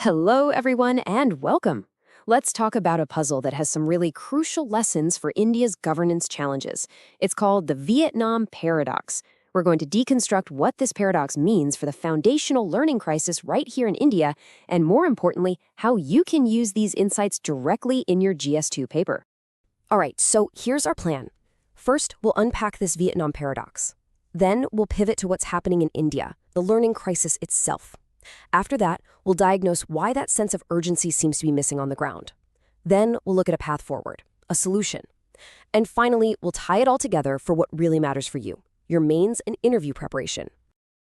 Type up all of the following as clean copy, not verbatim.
Hello, everyone, and welcome. Let's talk about a puzzle that has some really crucial lessons for India's governance challenges. It's called the Vietnam Paradox. We're going to deconstruct what this paradox means for the foundational learning crisis right here in India, and more importantly, how you can use these insights directly in your GS2 paper. All right, so here's our plan. First, we'll unpack this Vietnam paradox. Then, we'll pivot to what's happening in India, the learning crisis itself. After that, we'll diagnose why that sense of urgency seems to be missing on the ground. Then we'll look at a path forward, a solution. And finally, we'll tie it all together for what really matters for you, your mains and interview preparation.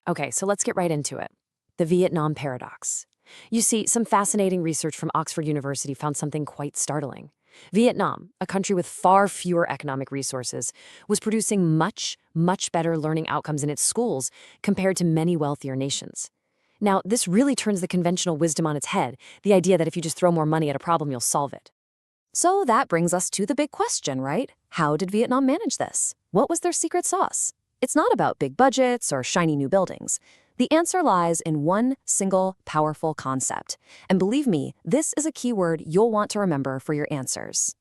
Okay, so let's get right into it. The Vietnam paradox. You see, some fascinating research from Oxford University found something quite startling. Vietnam, a country with far fewer economic resources, was producing much better learning outcomes in its schools compared to many wealthier nations. Now, this really turns the conventional wisdom on its head, the idea that if you just throw more money at a problem, you'll solve it. So that brings us to the big question, right? How did Vietnam manage this? What was their secret sauce? It's not about big budgets or shiny new buildings. The answer lies in one single, powerful concept. And believe me, this is a keyword you'll want to remember for your answers.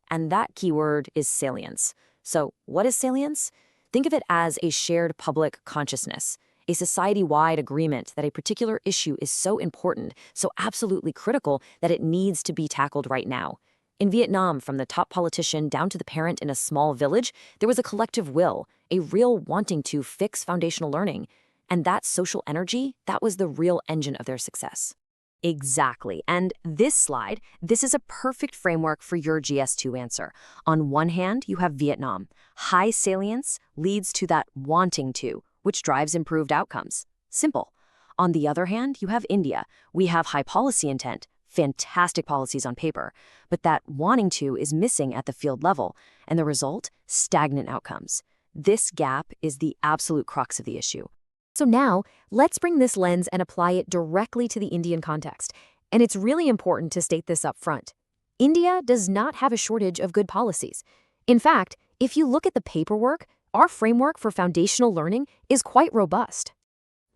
And that keyword is salience. So what is salience? Think of it as a shared public consciousness. A society-wide agreement that a particular issue is so important, so absolutely critical, that it needs to be tackled right now. In Vietnam, from the top politician down to the parent in a small village, there was a collective will, a real wanting to fix foundational learning. And that social energy, that was the real engine of their success. Exactly. And this slide, this is a perfect framework for your GS2 answer. On one hand, you have Vietnam. High salience leads to that wanting to, which drives improved outcomes. Simple. On the other hand, you have India. We have high policy intent, fantastic policies on paper, but that wanting to is missing at the field level, and the result? Stagnant outcomes. This gap is the absolute crux of the issue. So now, let's bring this lens and apply it directly to the Indian context. And it's really important to state this up front. India does not have a shortage of good policies. In fact, if you look at the paperwork, our framework for foundational learning is quite robust.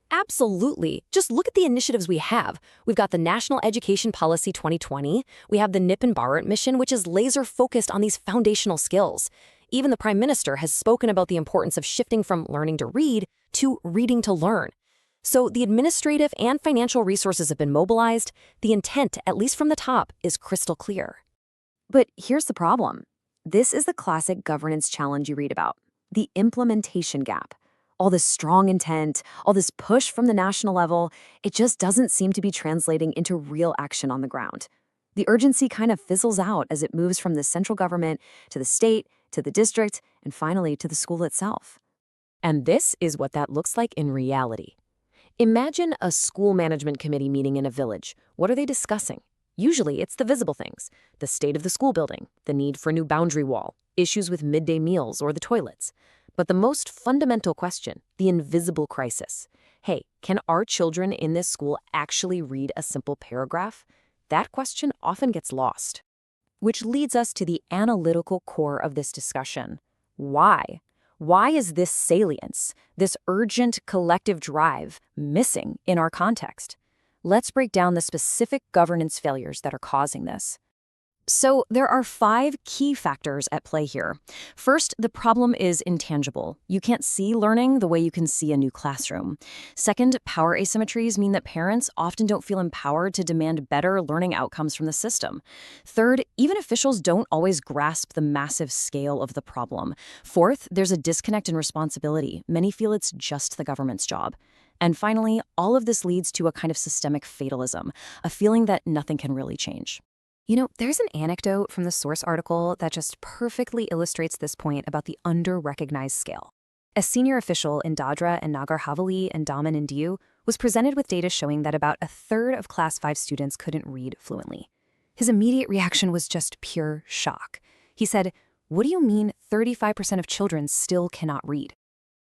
Absolutely. Just look at the initiatives we have. We've got the National Education Policy 2020. We have the Nipun Bharat mission, which is laser-focused on these foundational skills. Even the Prime Minister has spoken about the importance of shifting from learning to read to reading to learn. So the administrative and financial resources have been mobilized. The intent, at least from the top, is crystal clear. But here's the problem. This is the classic governance challenge you read about. The implementation gap. All this strong intent, all this push from the national level, it just doesn't seem to be translating into real action on the ground. The urgency kind of fizzles out as it moves from the central government to the state, to the district, and finally to the school itself. And this is what that looks like in reality. Imagine a school management committee meeting in a village. What are they discussing? Usually it's the visible things, the state of the school building, the need for a new boundary wall, issues with midday meals or the toilets. But the most fundamental question, the invisible crisis. Hey, can our children in this school actually read a simple paragraph? That question often gets lost. Which leads us to the analytical core of this discussion. Why? Why is this salience, this urgent collective drive, missing in our context? Let's break down the specific governance failures that are causing this. So there are 5 key factors at play here. First, the problem is intangible. You can't see learning the way you can see a new classroom. Second, power asymmetries mean that parents often don't feel empowered to demand better learning outcomes from the system. Third, even officials don't always grasp the massive scale of the problem. Fourth, there's a disconnect in responsibility. Many feel it's just the government's job. And finally, all of this leads to a kind of systemic fatalism, a feeling that nothing can really change. You know, there's an anecdote from the source article that just perfectly illustrates this point about the under-recognized scale. A senior official in Dadra and Nagar Haveli and Daman and Diu was presented with data showing that about a third of Class 5 students couldn't read fluently. His immediate reaction was just pure shock. He said, "What do you mean 35% of children still cannot read?"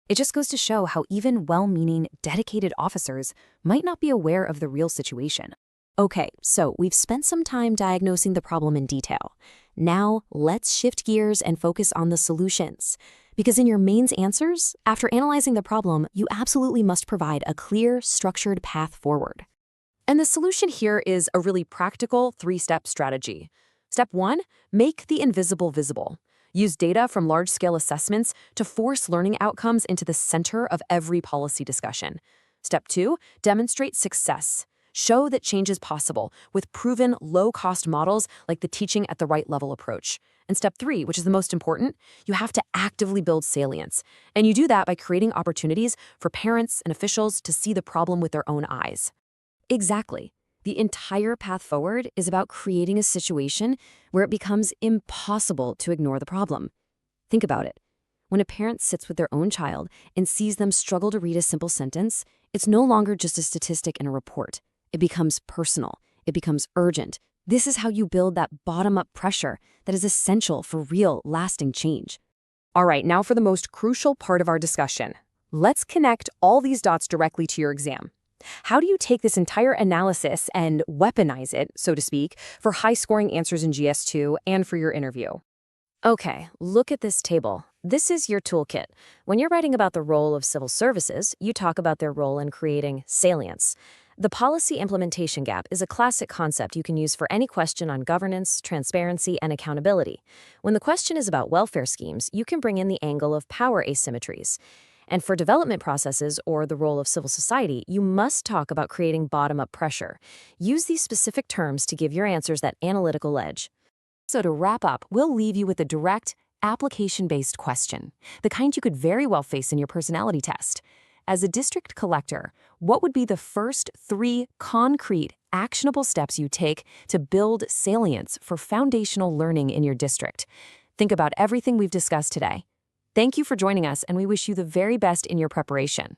It just goes to show how even well-meaning, dedicated officers might not be aware of the real situation. Okay, so we've spent some time diagnosing the problem in detail. Now, let's shift gears and focus on the solutions. Because in your mains answers, after analyzing the problem, you absolutely must provide a clear, structured path forward. And the solution here is a really practical three-step strategy. Step 1, make the invisible visible. Use data from large-scale assessments to force learning outcomes into the center of every policy discussion. Step 2, demonstrate success. Show that change is possible with proven low-cost models like the teaching at the right level approach. And step 3, which is the most important, you have to actively build salience. And you do that by creating opportunities for parents and officials to see the problem with their own eyes. Exactly. The entire path forward is about creating a situation where it becomes impossible to ignore the problem. Think about it. When a parent sits with their own child and sees them struggle to read a simple sentence, it's no longer just a statistic in a report. It becomes personal. It becomes urgent. This is how you build that bottom-up pressure that is essential for real, lasting change. All right, now for the most crucial part of our discussion. Let's connect all these dots directly to your exam. How do you take this entire analysis and weaponize it, so to speak, for high-scoring answers in GS2 and for your interview? Okay, look at this table. This is your toolkit. When you're writing about the role of civil services, you talk about their role in creating salience. The policy implementation gap is a classic concept you can use for any question on governance, transparency, and accountability. When the question is about welfare schemes, you can bring in the angle of power asymmetries. And for development processes or the role of civil society, you must talk about creating bottom-up pressure. Use these specific terms to give your answers that analytical edge. So to wrap up, we'll leave you with a direct, application-based question, the kind you could very well face in your personality test. As a district collector, what would be the first 3 concrete, actionable steps you take to build salience for foundational learning in your district? Think about everything we've discussed today. Thank you for joining us, and we wish you the very best in your preparation.